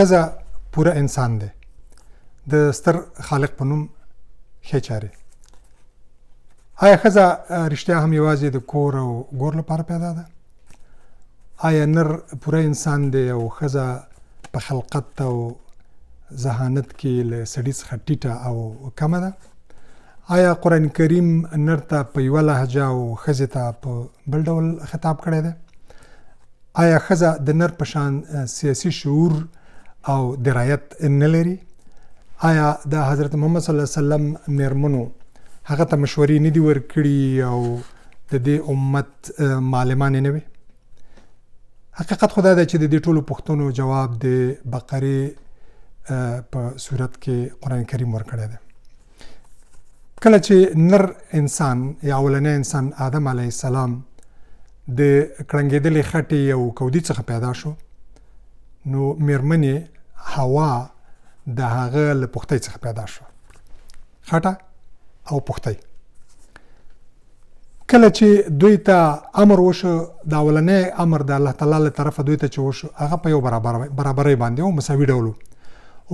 ښځه پوره انسان دی د ستر خالق په نوم ښې چارې. آیا ښځه رښتیا هم یوازې د کور او ګور لپاره پیدا ده؟ آیا نر پوره انسان دی او ښځه په خلقت او ذهانت کې له سړي څخه ټیټه او کمه ده؟ آیا قرآن کریم نر ته په یوه لهجه او ښځې ته په بل ډول خطاب کړی دی؟ آیا ښځه د نر په شان سیاسي شعور او درایت نه لري؟ آیا د حضرت محمد صلی الله علیه وسلم میرمنو هغه ته مشورې نه دي ورکړي او د دې امت معلمانې نه وي؟ حقیقت خو دا دی چې د دې ټولو پوښتنو جواب د بقرې په صورت کې قرآن کریم ورکړی دی. کله چې نر انسان یا اولنی انسان آدم علیه السلام د کړنګېدلې خټې او کودي څخه پیدا شو، نو میرمنې حوا د هغه له پختۍ څخه پیدا شو، خټه او پختۍ. کله چې دوی ته امر وشو، د اولنی امر د الله تعالی له طرفه دوی ته چې وشو، هغه په یو برابرۍ باندې او مساوي ډول و.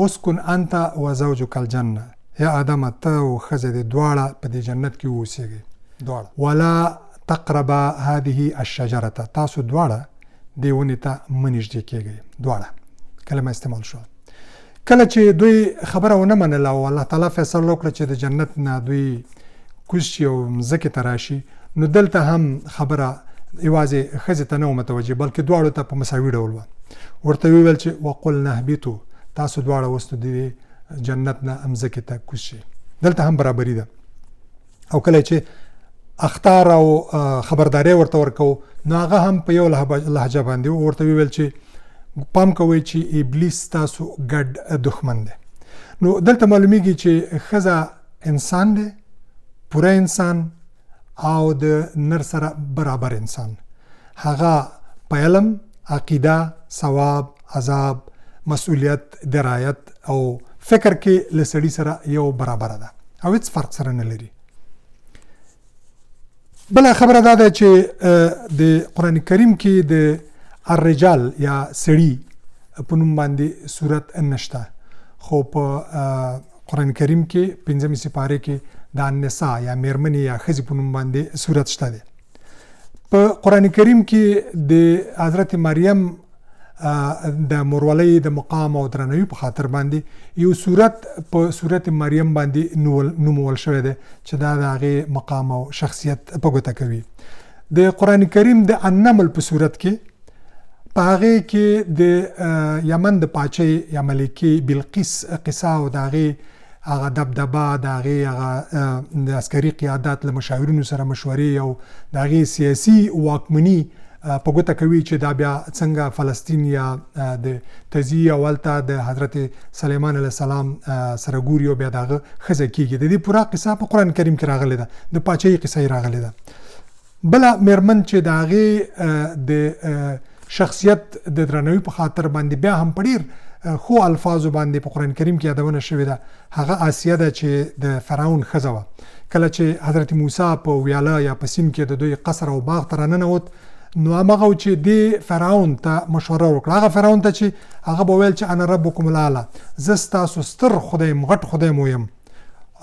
اسکن انت و زوجک الجنه، یا آدم ته او ښځه دې دواړه په دې جنت کې واوسېږئ، دواړه. ولا تقربا هذه الشجره، تاسو دواړه دې ونې ته مه نږدې کېږئ، دواړه کلمه استعمال شوه. کله چې دوی خبره ونه منله او الله تعالی فیصله وکړه چې د جنت نه دوی کوز شي او مځکې ته راشي، نو دلته هم خبره یوازې ښځې ته نه و متوجه، بلکې دواړو ته په مساوي ډول وه. ورته ویل چې وقلنا اهبطوا، تاسو دواړه اوس د جنت نه مځکې ته کوز شي. دلته هم برابري ده. او کله چې اخطار او خبرداری ورته ورکو، نو هغه هم په یو لهجه باندې ورته ویل چې پام کوئ چې ابلیس تاسو ګډ دښمن دی. نو دلته معلومیږي چې ښځه انسان دی، پوره انسان او د نر سره برابر انسان. هغه په علم، عقیده، ثواب، عذاب، مسئولیت، درایت او فکر کې له سړي سره یو برابره ده او هیڅ فرق سره نه لري. بله خبره دا ده چې د قرآن کریم کې د الرجال یا سړي په نوم باندې صورت نشته، خو په قرآن کریم کې 5مې سپارې کې د النساء یا میرمنې یا ښځې په نوم باندې صورت شته دی. په قرآن کریم کې د حضرت مریم د مورولۍ د مقام او درناوي په خاطر باندې یو صورت په صورت مریم باندې نومول شوی دی چې دا د هغې مقام او شخصیت په ګوته کوي. د قرآن کریم د النمل په صورت کې په هغې کې د یمن د پاچۍ یا ملکې بلقیس قصه او د هغې هغه دبدبه، د هغې هغه د عسکري قیادت له مشاورینو سره مشورې او د هغې سیاسي واکمني په ګوته کوي چې دا بیا څنګه فلسطین یا د تزي اول ته د حضرت سلیمان علیه السلام سره ګوري او بیا د هغه ښځه کېږي. د دې پوره قصه په قرآن کریم کې راغلې ده، د پاچۍ قصه یې راغلې ده. بله میرمن چې د هغې د شخصیت د درناوي په خاطر باندې بیا هم په ډېر خو الفاظو باندې په قرآن کریم کې یادونه شوې ده، هغه آسیه ده چې د فرعون ښځه وه. کله چې حضرت موسی په ویاله یا په سیند کې د دوی قصر او باغ ته راننوت، نو همغه چې دې فرعون ته مشوره وکړه، هغه فرعون ته چې هغه به ویل چې انا ربکم الاعلی، زه ستاسو ستر خدای یم، غټ خدای مو یم،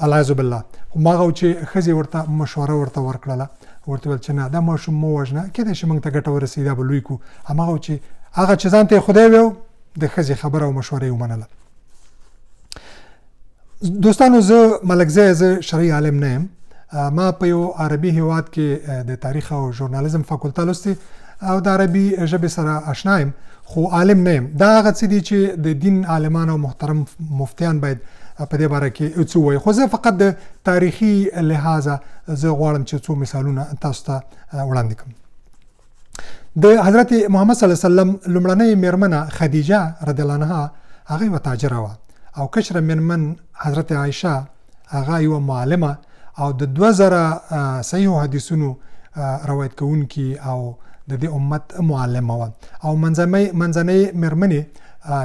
العیاذ بالله. همغه چې ښځې ورته مشوره ورته ورکړله، ورته ویل چې نه دا ماشوم مه وژنه، کیدای شي موږ ته ګټه ورسوي، دا به لوی کړو. همغه چې هغه چې ځان ته یې خدای ویو، د ښځې خبره او مشوره یې ومنله. دوستانو، زه ملکزی، زه شرعي عالم نه یم. ما په یو عربي هیواد کې د تاریخ او ژورنالیزم فاکولته لوستې او د عربي ژبې سره آشنا یم، خو عالم نه یم. دا هغه څه دي چې د دین عالمان او محترم مفتیان باید په دې باره کې څه ووایي. خو زه فقط د تاریخي لحاظه زه غواړم چې څو مثالونه تاسو ته وړاندې کړم. د حضرت محمد صلی الله علیه وسلم لومړنۍ میرمنه خدیجه رضی الله عنها هغه یوه تاجره وه، او کشره میرمن حضرت عایشه هغه یوه معلمه او د 2000 صحیحو حدیثونو روایت کوونکي او د دې امت معلمه وه. او منځنۍ میرمنې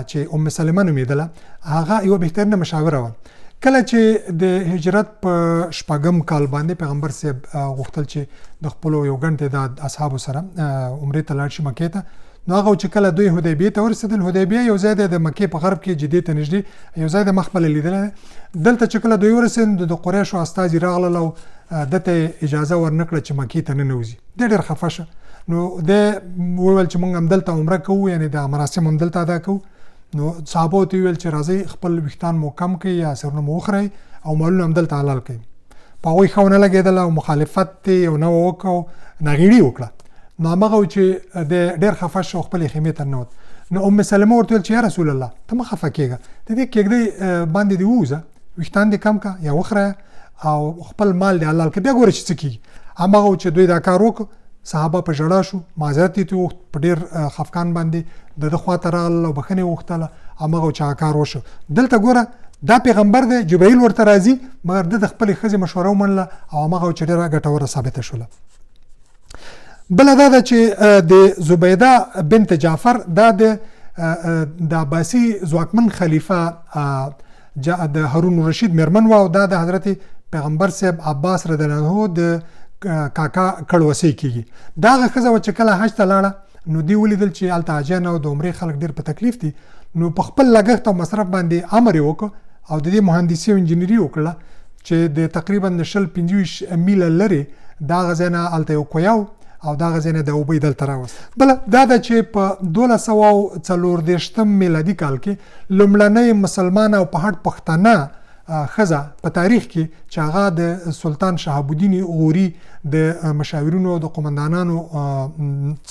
چې ام سلمه نومېدله، هغه یوه بهترینه مشاوره وه. کله چې د هجرت په 6م کال باندې پیغمبر صاحب غوښتل چې د خپلو یو ګڼ تعداد اصحابو سره عمرې ته لاړ شي مکې ته، نو هغه چې کله دوی حدیبیې ته ورسېدل، حدیبیه یو ځای دی د مکې په غرب کې جدې ته نږدې، یو ځای د مخ بله لیدلی دی. دلته چې کله دوی ورسېدل د قریشو استازي راغلل او دته اجازه ورنکړه چې مکې ته ننوځي. دی ډېر خفه شه. نو دی وویل چې موږ همدلته عمره کوو، یعنې د مراسم همدلته ادا کوو. نو صحابو ته ویل چې راځئ خپل ویښتان مو کم کړئ یا سرونه مو وخورئ او مالونه همدلته حلال کړئ. په هغوی ښه ونه لګېدله او مخالفت یې یو نه وکړ، ناغېړي وکړه. نو همغه و چې د ډېر خفه شو، خپلې خیمې ته ننوت. نو ام سلمه ورته ویل چې یا رسول الله ته مه خفه کېږه، د دې کېږدۍ باندې دې ووځه، ویښتان دې کم کړه یا وخوره او خپل مال دې حلال کړه، بیا ګوره چې څه کېږي. همغه و چې دوی دا کار وکړ. صحابه په ژړا شو، معذرت یې وغوښت، په ډېر خفګان باندې د ده خوا ته راغلل او بښنه یې وغوښتله. همغه و چې هغه کار وشو. دلته ګوره دا پیغمبر دی، جبرائیل ورته راځي، مګر ده د خپلې ښځې مشوره ومنله او همغه و چې ډېره ګټوره ثابته شوله. بله دا ده چې د زبیده بنت جعفر دا د عباسي ځواکمن خلیفه د هارون الرشید میرمن وه او دا د حضرت پیغمبر صاحب عباس رضی الله عنه د کاکا کړوسی کېږي. دا هغه ښځه وه چې کله حج ته لاړه نو دوی ولیدل چې هلته حاجیان او د عمرې خلک ډېر په تکلیف دي. نو په خپل لګښت او مصرف باندې امر یې وکړ او د دې مهندسي او انجینري وکړله چې د تقریبا د 25 میله لرې د هغه ځای نه هلته یو کویه او د هغه ځای نه د اوبه دلته راوست. بله دا ده چې په 1240 میلادي کال کې لومړنۍ مسلمانه او په هټ پښتنه ښځه په تاریخ کې چې هغه د سلطان شهاب الدین غوري د مشاورینو او د قمندانانو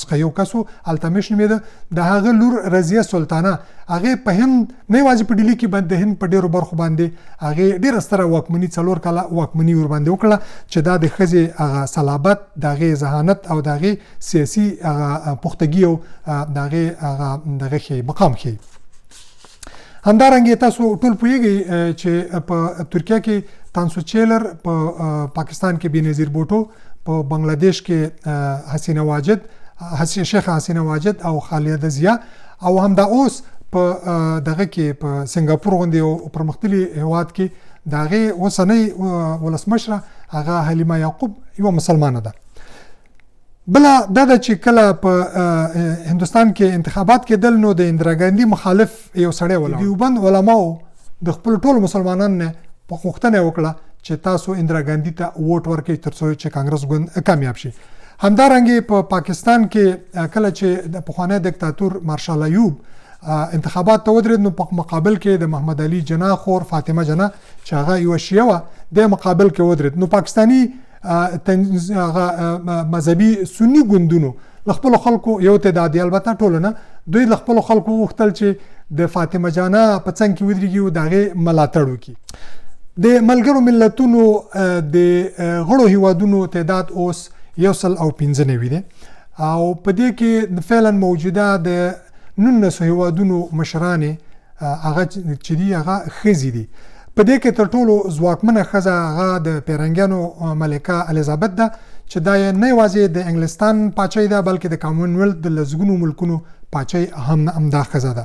څخه یو کس و، التمش نومېده. د هغه لور رضیه سلطانه هغې په هند نه یوازې په ډیلي کې د هند په ډېرو برخو باندې هغې ډېره ستره واکمني 4 کاله واکمني ورباندې وکړه چې دا د ښځې هغه صلابت، د هغې ذهانت او د هغې سیاسي هغه پختګي او د هغې هغه دغه ښیي مقام ښیي. همدارنګه تاسو ټول پوهیږئ چې په ترکیه کې تانسو چیلر، په پاکستان کې بېنظیر بوټو، په بنگلادیش کې حسینه واجد، شیخ حسینه واجد او خالده ضیا، او همدا اوس په دغه کې په سنگاپور غوندې یو پرمختللي هېواد کې د هغې اوسنۍ ولسمشره هغه حلیمه یعقوب یوه مسلمانه ده. بله دا ده چې کله په هندوستان کې انتخابات کېدل نو د اندرا ګاندي مخالف یو سړی ولاړ. دیوبند علماو د خپل ټولو مسلمانانو نه غوښتنه وکړه چې تاسو اندرا ګاندي ته ووټ ورکړئ تر څو چې کانګرس ګوند کامیاب شي. همدارنګه په پاکستان کې کله چې د پخوانی دیکتاتور مارشال ایوب انتخابات ته ودرېد نو په مقابل کې د محمد علي جناح خور فاطمه جناح چې هغه یوه شیعه وه د مقابل کې ودرېد. نو پاکستاني مذهبي سني ګوندونو له خپلو خلکو یو تعداد یې البته ټولو نه، دوی له خپلو خلکو وغوښتل چې د فاطمه جانه په څنګ کې ودرېږي او د هغې ملاتړ وکړي. د ملګرو ملتونو د غړو هیوادونو تعداد اوس 195 دی او په دې کې فعلا موجوده د 19 هیوادونو مشرانې هغه چې دي هغه ښځې دي. په دې کې تر ټولو ځواکمنه ښځه هغه د پیرنګیانو ملکه الیزابت ده چې دا یې نه یوازې د انګلستان پاچۍ ده بلکې د کامن ویلث د لسګونو ملکونو پاچۍ همدا ښځه ده.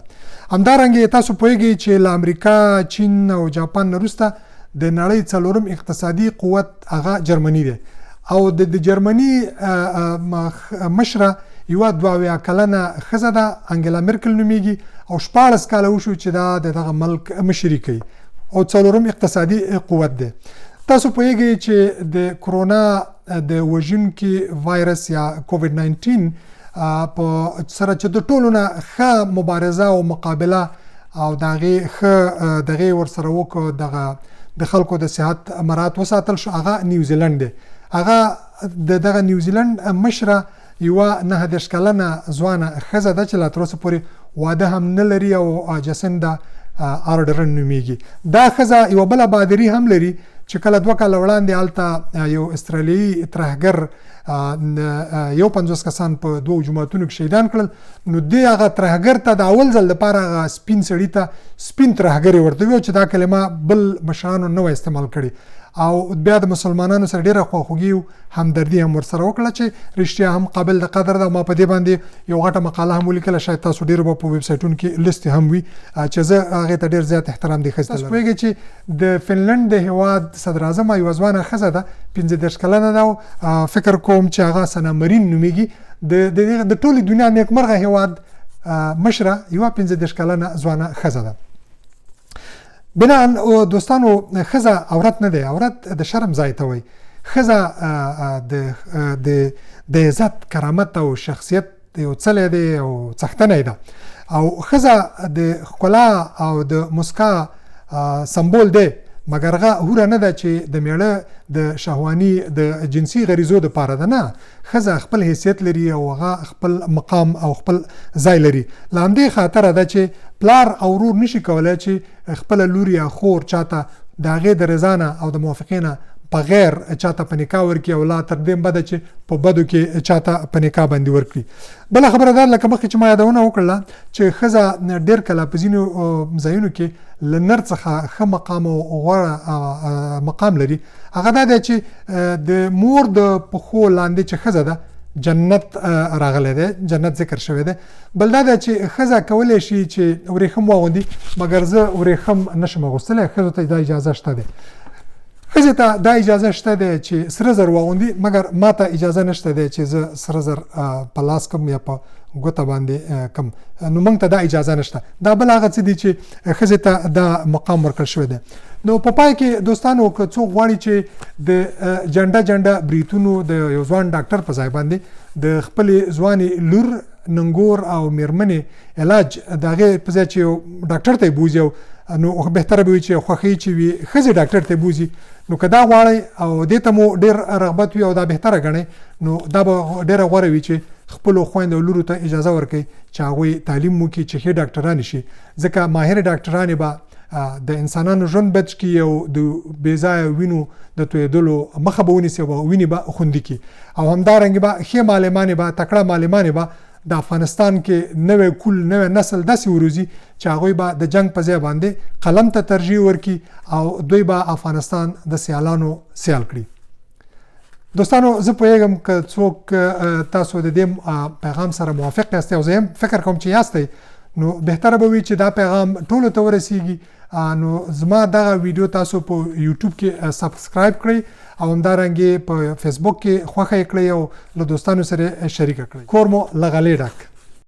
همدارنګه تاسو پوهیږئ چې له امریکا، چین او جاپان نه وروسته د نړۍ 4م اقتصادي قوت هغه جرمني دی او د جرمني مشره یوه 72 کلنه ښځه ده، انګلا مرکل نومیږي او 14 کاله وشو چې دا د دغه ملک مشري کوي او 4م اقتصادي قوت دی. تاسو پوهیږئ چې د کرونا د وژونکي وایرس یا کووډ 19 په سره چې د ټولو نه ښه مبارزه او مقابله او د هغې ښه دغې ورسره وکړو دغه د خلکو د صحت مراعات وساتل شو، هغه نیوزیلند دی. هغه د دغه نیوزیلند مشره یوه 29 کلنه ځوانه ښځه ده چې لا تر اوسه پورې واده هم نه لري او جسنده آرډرن نومیږي. دا ښځه یوه بله بادري هم لري چې کله 2 کاله وړاندې هلته یو استرالیایي ترهګر 51 کسان په 2 جوماتونو کې شهیدان کړل. نو دې هغه ترهګر ته د اول ځل دپاره هغه سپین سړي ته سپین ترهګر یې ورته ویل چې دا کلمه بل مشرانو نه وه استعمال کړې او بیا د مسلمانانو سره ډېره خواخوږي او همدردي هم ورسره وکړه چې رښتیا هم قابل د قدر ده. ما په دې باندې یو غټه مقاله هم ولیکله، شاید تاسو ډېرو به په ویب سایټونو کې لیست هم وي چې زه هغې ته ډېر زیات احترام دې ښځې ته لرم. تاسو پوهېږئ چې د فنلنډ د هېواد صدراعظمه یوه ځوانه ښځه ده، 15 کلنه ده او فکر کوم چې هغه سنا مرین نومیږي. د ټولې دنیا نیکمرغه هیواد مشره یوه 15 کلنه ځوانه ښځه ده. بناً دوستانو ښځه عورت نه دی، عورت د شرم ځای ته وایي. ښځه د عزت کرامت او شخصیت یو څلی دی او څښتنی ده او ښځه د ښکلا او د مسکا سمبول دی، مګر هغه هوره نه ده چې د میړه د شهواني د جنسي غریزو دپاره ده. نه، ښځه خپل حیثیت لري او هغه خپل مقام او خپل ځای لري. له همدې خاطره ده چې پلار او ورور نشي کولی چې خپله لور یا خور چاته د هغې د رضا نه او د موافقې نه بغیر چاته په نکاح ورکړي او لا تر دې بده چې په بدو کې چاته په نکاح باندې ورکړي. بله خبره دا لکه مخکې چې ما یادونه وکړله چې ښځه ډېر کله په ځینو ځایونو کې له نر څخه ښه مقام او غوره مقام لري. هغه دا دی چې د مور د پښو لاندې چې ښځه ده جنت راغلی دی، جنت ذکر شوی دی. بل دا ده چې ښځه کولی شي چې ورېښم واغوندي، مګر زه ورېښم نشم اغوستلی. ښځو ته دا اجازه شته دی. ښځې ته دا اجازه شته دی چې سره زر واغوندي، مګر ما ته اجازه نشته دی چې زه سره زر په لاس کم یا په ګوته باندې کم. نو موږ ته دا اجازه نشته. دا بل هغه څه دي چې ښځې ته دا مقام ورکړل شوی دی. نو په پای کې دوستانو که څوک غواړي چې د جنډه بریتونو د یو ځوان ډاکټر په ځای باندې د خپلې ځوانې لور، ننګور او میرمنې علاج د هغې په ځای چې یو ډاکټر ته یې بوځي نو بهتره به وي چې خوښوي چې وي ښځې ډاکټر ته یې بوځي. نو که دا غواړئ او دې ته مو ډېر رغبت وي او دا بهتره ګڼئ، نو دا به ډېره غوره وي چې خپلو خویندو او لورو ته اجازه ورکړئ چې هغوی تعلیم وکړي چې ښې ډاکټرانې شي. ځکه ماهر ډاکټرانې به د انسانانو ژوند بچ کړي او د بې ځایه وینو د تویېدلو مخه به ونیسي او وینې به خوندي کړي. او همدارنګې به ښې معلمانې به، تکړه معلمانې به د افغانستان کې نوی کول، نوی نسل داسې وروزي چې هغوی به د جنگ په ځای باندې قلم ته ترجیح ورکړي او دوی به افغانستان د سیالانو سیال کړي. دوستانو زه پوهیږم که څوک تاسو د دې پیغام سره موافق یاستئ او زه هم فکر کوم چې یاستئ، نو بهتره به وي چې دا پیغام ټولو ته ورسیږي. نو زما دغه ویډیو تاسو په یوټیوب کې سبسکرایب کړئ او همدارنګې په فیسبوک کې خوښه یې کړئ او له دوستانو سره شریکه کړئ. کور مو له غلې ډک.